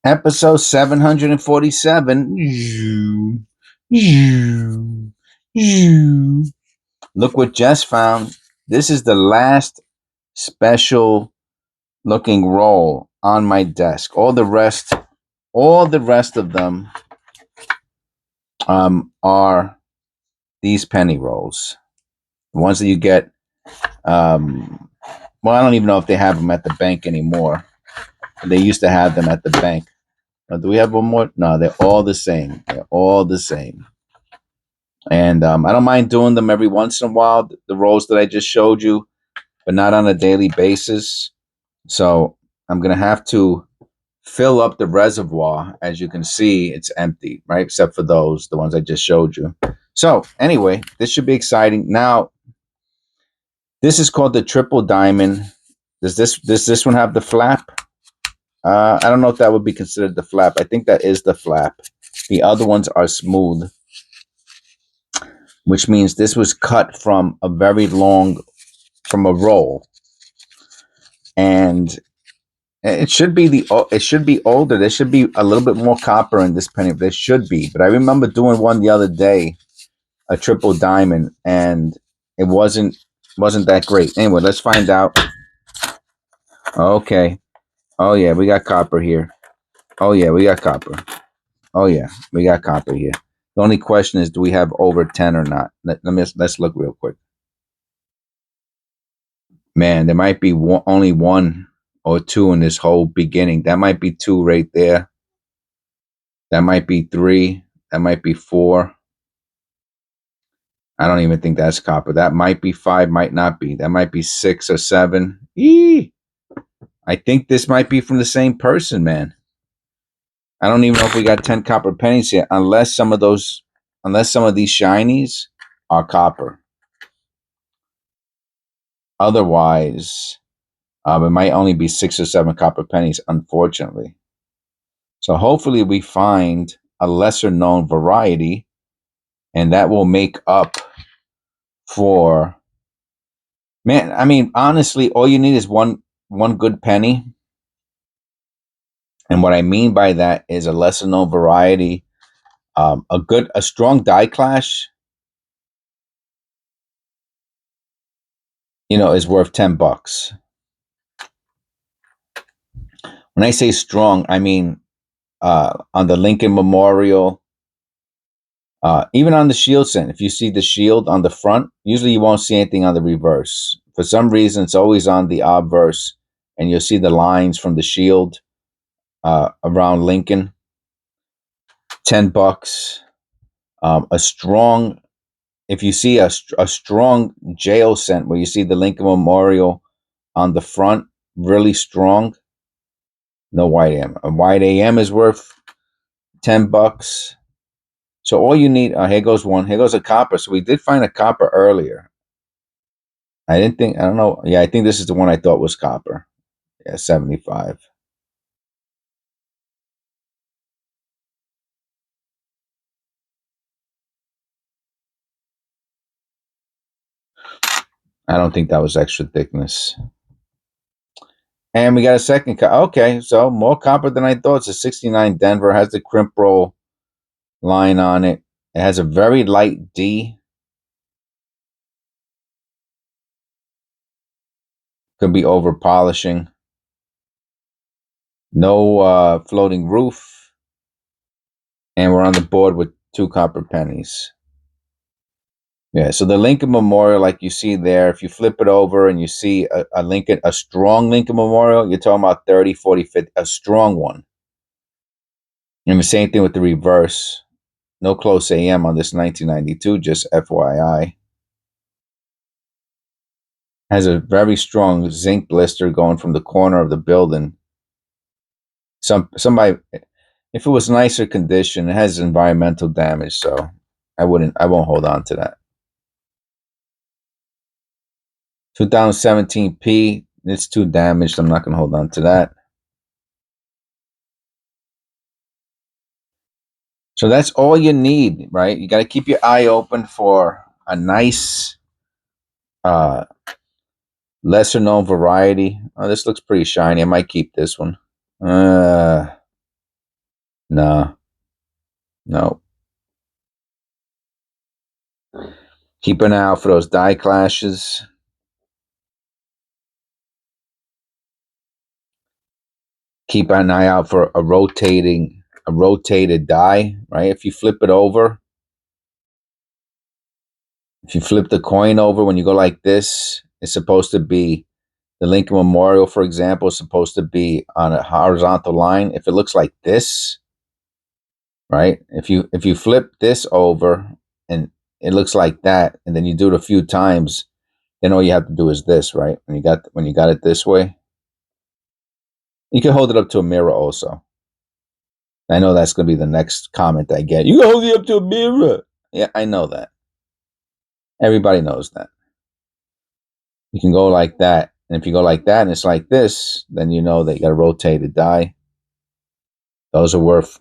Episode 747. Look what just found. This is the last special looking roll on my desk. All the rest of them are these penny rolls. The ones that you get. Well, I don't even know if they have them at the bank anymore. They used to have them at the bank. Do we have one more? No, they're all the same. They're all the same. And I don't mind doing them every once in a while, the rolls that I just showed you, but not on a daily basis. So I'm going to have to fill up the reservoir. As you can see, it's empty, right? Except for the ones I just showed you. So anyway, this should be exciting. Now, this is called the triple diamond. Does this one have the flap? I don't know if that would be considered the flap. I think that is the flap. The other ones are smooth, which means this was cut from a roll, and it should be older. There should be a little bit more copper in this penny. There should be, but I remember doing one the other day, a triple diamond, and it wasn't that great. Anyway, let's find out. Okay. Oh yeah, we got copper here. Oh yeah, we got copper. Oh yeah, we got copper here. The only question is, do we have over 10 or not? Let's look real quick. Man, there might be only one or two in this whole beginning. That might be two right there. That might be three. That might be four. I don't even think that's copper. That might be five, might not be. That might be six or seven. Eee! I think this might be from the same person, man. I don't even know if we got 10 copper pennies here, unless some of these shinies are copper. Otherwise, it might only be 6 or 7 copper pennies, unfortunately. So hopefully we find a lesser known variety, and that will make up for, man, I mean, honestly, all you need is one good penny. And what I mean by that is a lesser known variety, a strong die clash, is worth $10. When I say strong, I mean on the Lincoln Memorial, even on the shield cent. If you see the shield on the front, usually you won't see anything on the reverse. For some reason, it's always on the obverse, and you'll see the lines from the shield around Lincoln. $10. A strong, if you see a strong jail cent where you see the Lincoln Memorial on the front, really strong. No white AM. A white AM is worth $10. So all you need, here goes one. Here goes a copper. So we did find a copper earlier. I don't know. Yeah, I think this is the one I thought was copper. Yeah, 75. I don't think that was extra thickness. And we got a second. Okay, so more copper than I thought. It's a 69 Denver. Has the crimp roll line on it. It has a very light D. Could be over polishing. No floating roof. And we're on the board with 2 copper pennies. Yeah, so the Lincoln Memorial, like you see there, if you flip it over and you see a strong Lincoln Memorial, you're talking about 30, 40, 50, a strong one. And the same thing with the reverse. No close AM on this 1992, just FYI. Has a very strong zinc blister going from the corner of the building. Somebody, if it was nicer condition, it has environmental damage, so I won't hold on to that. 2017 P, it's too damaged. I'm not going to hold on to that. So that's all you need, right? You got to keep your eye open for a nice, lesser known variety. Oh, this looks pretty shiny. I might keep this one. Nah, no. Keep an eye out for those die clashes. Keep an eye out for a rotated die, right? If you flip it over, if you flip the coin over when you go like this, it's supposed to be the Lincoln Memorial, for example, is supposed to be on a horizontal line. If it looks like this, right? If you flip this over and it looks like that, and then you do it a few times, then all you have to do is this, right? When you got it this way, you can hold it up to a mirror also. I know that's going to be the next comment I get. You can hold it up to a mirror. Yeah, I know that. Everybody knows that. You can go like that. And if you go like that and it's like this, then you know that you got a rotated die. Those are worth,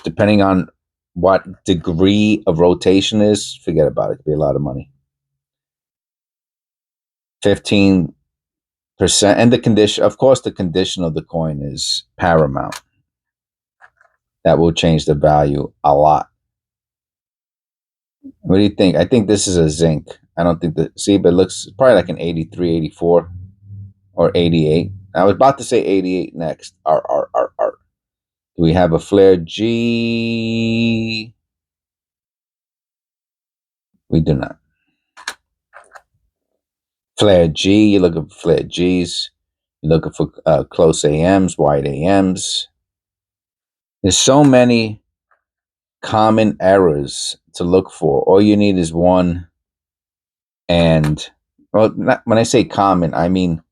depending on what degree of rotation is, forget about it. It could be a lot of money. 15%. And the condition, of course, the condition of the coin is paramount. That will change the value a lot. What do you think? I think this is a zinc. I don't think that, see, but it looks probably like an 83, 84, or 88. I was about to say 88 next. R. Do we have a flare G? We do not. Flare G, you're looking for flare Gs. You're looking for close AMs, wide AMs. There's so many common errors to look for. All you need is one. And, well, when I say common, I mean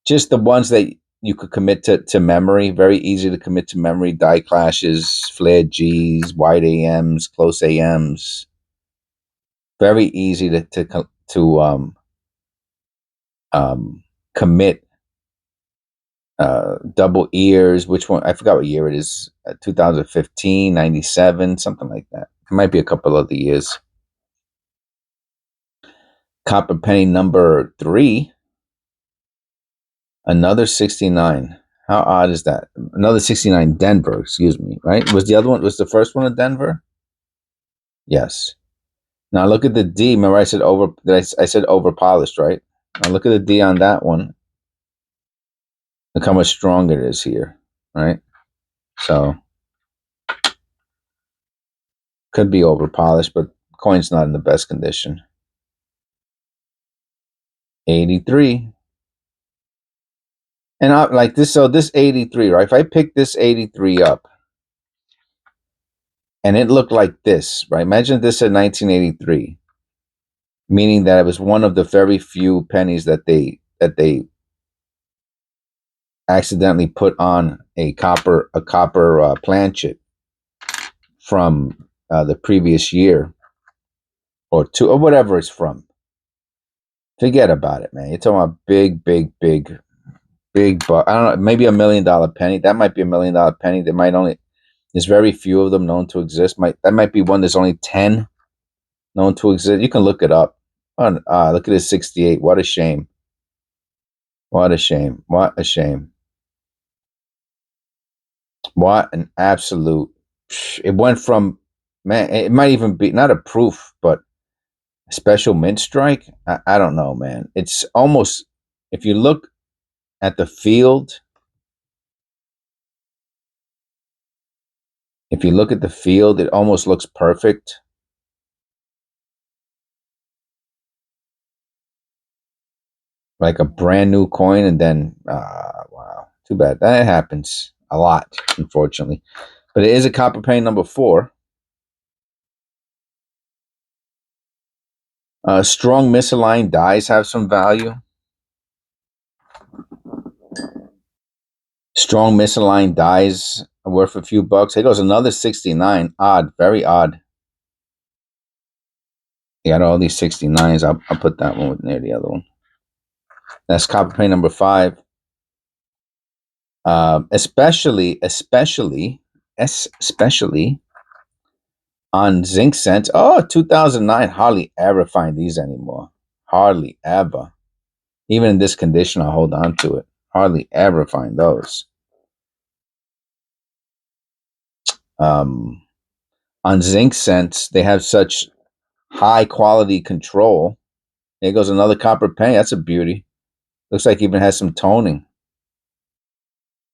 just the ones that you could commit to memory. Very easy to commit to memory. Die clashes, flare Gs, wide AMs, close AMs. Very easy to commit. Double ears. Which one? I forgot what year it is. 2015, 97, something like that. It might be a couple other years. Copper penny number 3. Another 69. How odd is that? Another 69 Denver, excuse me, right? Was the other one, was the first one a Denver? Yes. Now look at the D. Remember I said I said over polished, right? Now look at the D on that one. Look how much stronger it is here, right? So could be over polished, but coin's not in the best condition. 83. And I like this, so this 83, right? If I pick this 83 up and it looked like this, right? Imagine this in 1983, meaning that it was one of the very few pennies that they accidentally put on a copper planchet from the previous year or two or whatever it's from. Forget about it, man. You're talking about big, but I don't know, maybe $1 million penny. That might be $1 million penny. There might only, there's very few of them known to exist. That might be one. There's only 10 known to exist. You can look it up. Look at this 68. What a shame. What a shame. What a shame. What an absolute. It went from, man, it might even be not a proof, but a special mint strike. I don't know, man. It's almost, if you look at the field, it almost looks perfect. Like a brand new coin, and then wow, too bad. That happens a lot, unfortunately. But it is a copper penny number 4. Strong misaligned dies have some value. Strong misaligned dies are worth a few bucks. Here goes another 69. Odd, very odd. You got all these 69s. I'll put that one near the other one. That's copper penny number 5. Especially on zinc cents. Oh, 2009. Hardly ever find these anymore. Hardly ever. Even in this condition, I'll hold on to it. Hardly ever find those. Um, on Zinc Sense, they have such high quality control. There goes another copper penny. That's a beauty. Looks like it even has some toning.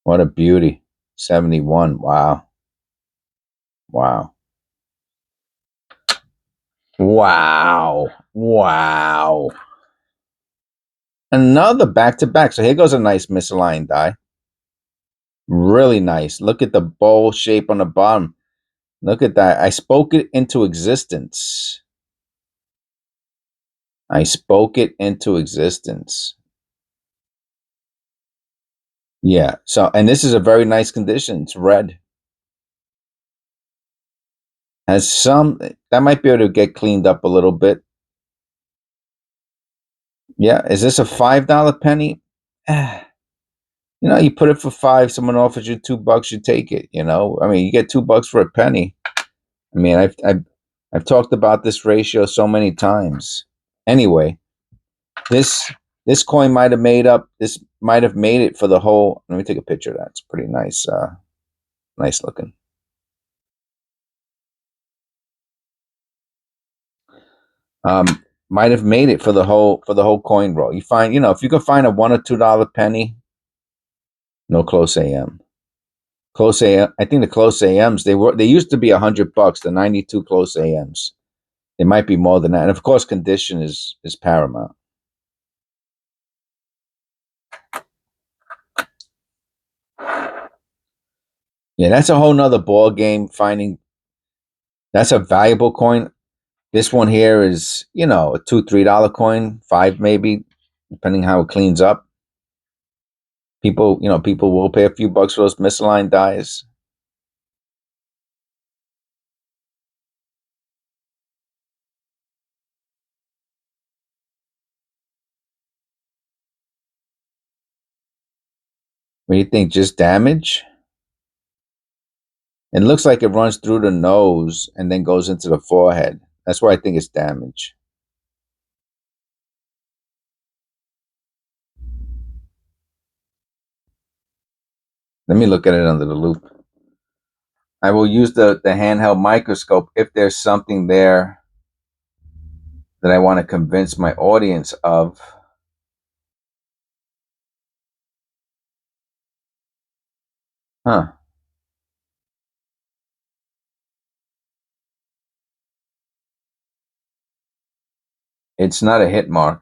What a beauty. 71. Wow. Wow. Wow. Wow. Another back to back. So here goes a nice misaligned die. Really nice. Look at the bowl shape on the bottom. Look at that. I spoke it into existence. I spoke it into existence. Yeah. So, and this is a very nice condition. It's red. Has some, that might be able to get cleaned up a little bit. Yeah. Is this a $5 penny? You know, you put it for 5, someone offers you $2, you take it, you know? I mean, you get $2 for a penny. I mean, I've talked about this ratio so many times. Anyway, this this coin might have made up. This might have made it for the whole. Let me take a picture of that. It's pretty nice. Nice looking. Might have made it for the whole coin roll. You find, you know, if you can find a $1 or $2 penny, no close AM. Close AM. I think the close AMs they used to be $100. The 92 close AMs. It might be more than that, and of course, condition is paramount. Yeah, that's a whole nother ball game. Finding that's a valuable coin. This one here is, you know, a $2, $3 coin, 5 maybe, depending how it cleans up. People, you know, people will pay a few bucks for those misaligned dies. What do you think? Just damage? It looks like it runs through the nose and then goes into the forehead. That's why I think it's damage. Let me look at it under the loop. I will use the handheld microscope if there's something there that I want to convince my audience of. Huh. It's not a hit mark.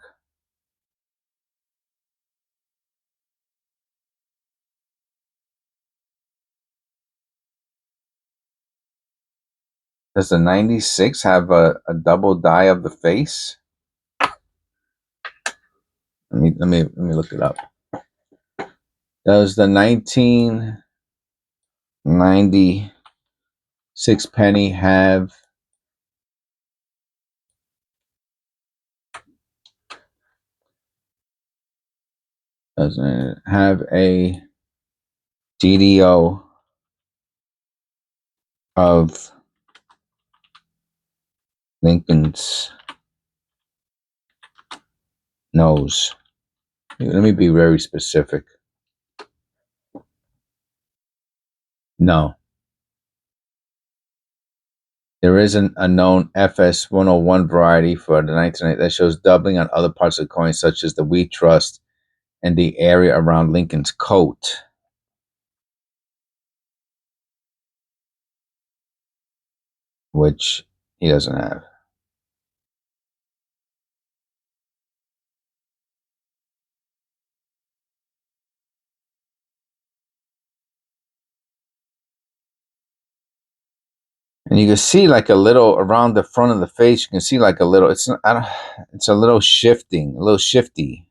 Does the 96 have a double die of the face? Let me look it up. Does the 1996 penny have doesn't it have a DDO of Lincoln's nose? Let me be very specific. No. There is a known FS 101 variety for the 1998 that shows doubling on other parts of the coin, such as the wheat trust and the area around Lincoln's coat, which he doesn't have. And you can see like a little around the front of the face. You can see like a little. It's not, I don't, it's a little shifting, a little shifty.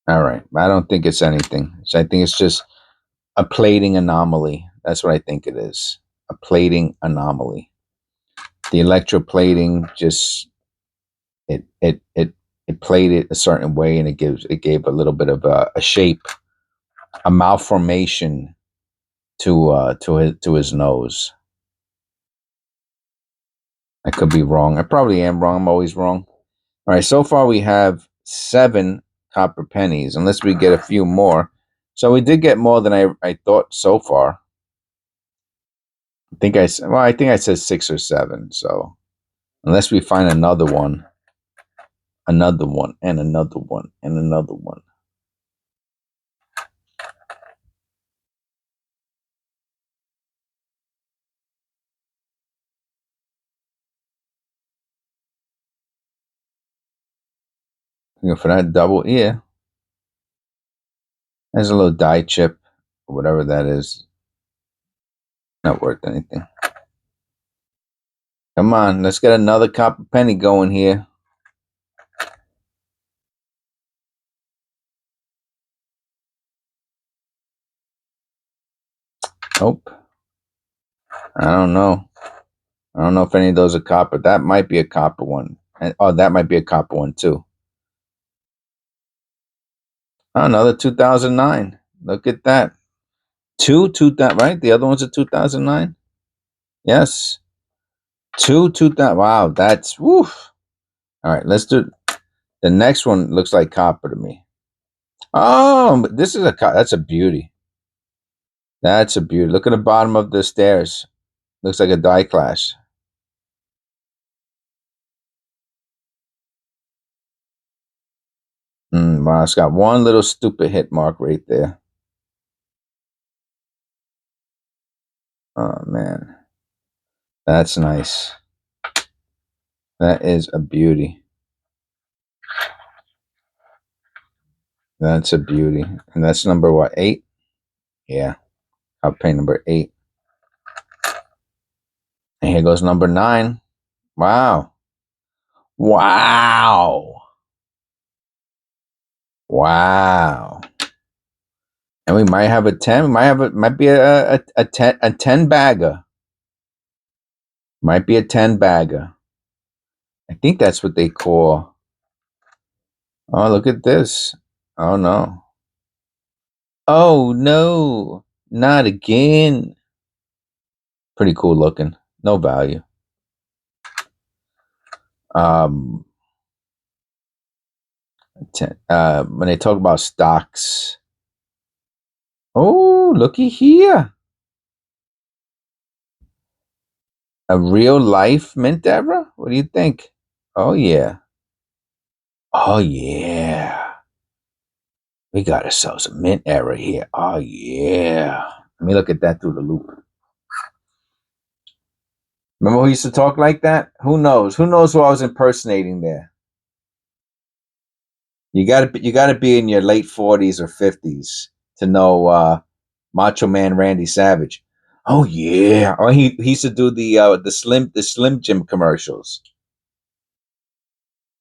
All right, I don't think it's anything. So I think it's just a plating anomaly. That's what I think it is. A plating anomaly. The electroplating just it it it it played it a certain way, and it gave a little bit of a shape, a malformation to his nose. I could be wrong. I probably am wrong. I'm always wrong. All right. So far we have 7 copper pennies unless we get a few more. So we did get more than I thought so far. I think I said 6 or 7. So unless we find another one, and another one, and another one. For that double ear, there's a little die chip, whatever that is. Not worth anything. Come on, let's get another copper penny going here. Nope. I don't know. I don't know if any of those are copper. That might be a copper one. And that might be a copper one too. Oh, another 2009. Look at that. Two, right? The other one's a 2009. Yes. 2000. Wow, that's woof. All right, let's do the next one. Looks like copper to me. Oh, but this is that's a beauty. That's a beauty. Look at the bottom of the stairs. Looks like a die clash. Wow, it's got one little stupid hit mark right there. Oh man, that's nice. That is a beauty. That's a beauty. And that's number what, 8? Yeah. I'll pay number 8. And here goes number 9. Wow. Wow. Wow. And we might have a 10. We might be a 10 bagger. Might be a 10 bagger. I think that's what they call. Oh, look at this. Oh no. Oh no. Not again. Pretty cool looking. No value. Um, when they talk about stocks. Oh, looky here. A real life mint era? What do you think? Oh yeah. Oh yeah. We got ourselves a mint era here. Oh yeah. Let me look at that through the loop. Remember who used to talk like that? Who knows? Who knows who I was impersonating there? You gotta be in your late 40s or 50s to know Macho Man Randy Savage. Oh yeah. Oh, he used to do the Slim Jim commercials.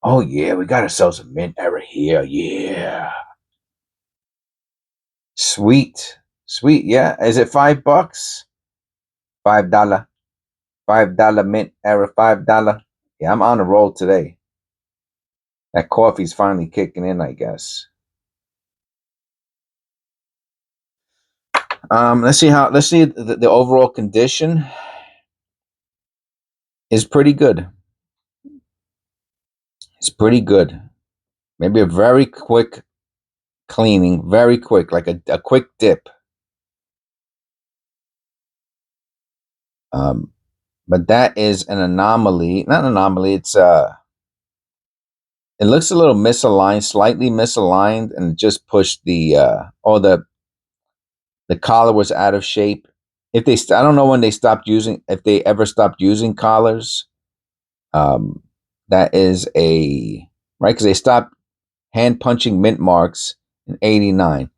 Oh yeah, we got ourselves a mint era here. Yeah. Sweet. Sweet. Yeah. Is it $5? $5. $5 mint era, $5. Yeah, I'm on a roll today. That coffee's finally kicking in, I guess. Let's see the overall condition is pretty good. It's pretty good. Maybe a very quick cleaning, very quick, like a quick dip. But that is an anomaly. Not an anomaly. It looks a little misaligned, slightly misaligned, and just pushed the collar was out of shape. I don't know when they stopped using, if they ever stopped using collars. Um, that is right, because they stopped hand punching mint marks in '89,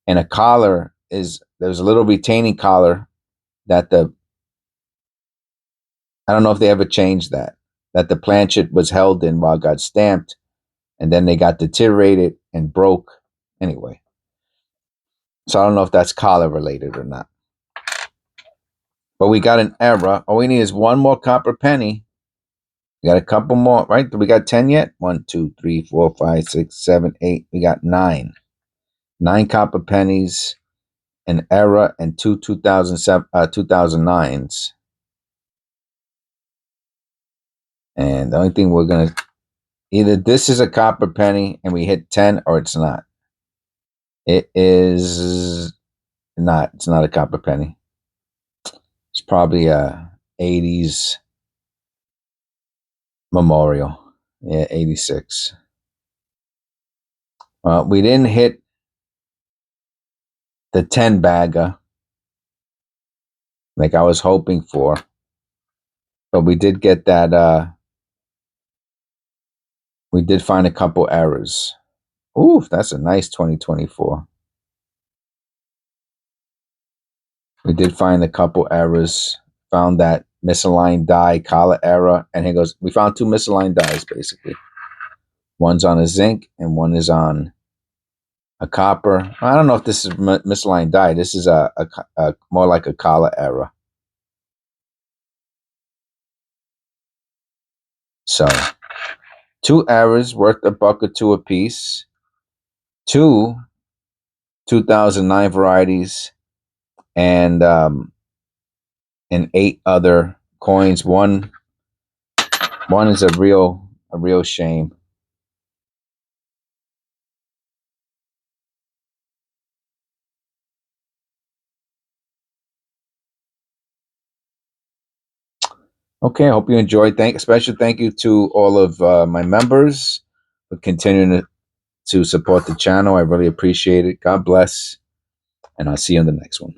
and a collar there's a little retaining collar that I don't know if they ever changed that the planchet was held in while it got stamped, and then they got deteriorated and broke. Anyway, so I don't know if that's collar related or not. But we got an error. All we need is one more copper penny. We got a couple more, right? Do we got 10 yet? 1, 2, 3, 4, 5, 6, 7, 8. We got 9. 9 copper pennies, an error, and 2009s. And the only thing we're going to Either this is a copper penny and we hit 10, or it's not. It is not. It's not a copper penny. It's probably a 80s memorial. Yeah, 86. We didn't hit the 10 bagger like I was hoping for, but we did get that. We did find a couple errors. Ooh, that's a nice 2024. We did find a couple errors. Found that misaligned die collar error, and he goes, we found two misaligned dies basically. One's on a zinc and one is on a copper. I don't know if this is misaligned die. This is a more like a collar error. So two errors worth $1.02 a piece. Two 2009 varieties, and 8 other coins. One is a real shame. Okay, I hope you enjoyed. Special thank you to all of my members for continuing to support the channel. I really appreciate it. God bless, and I'll see you in the next one.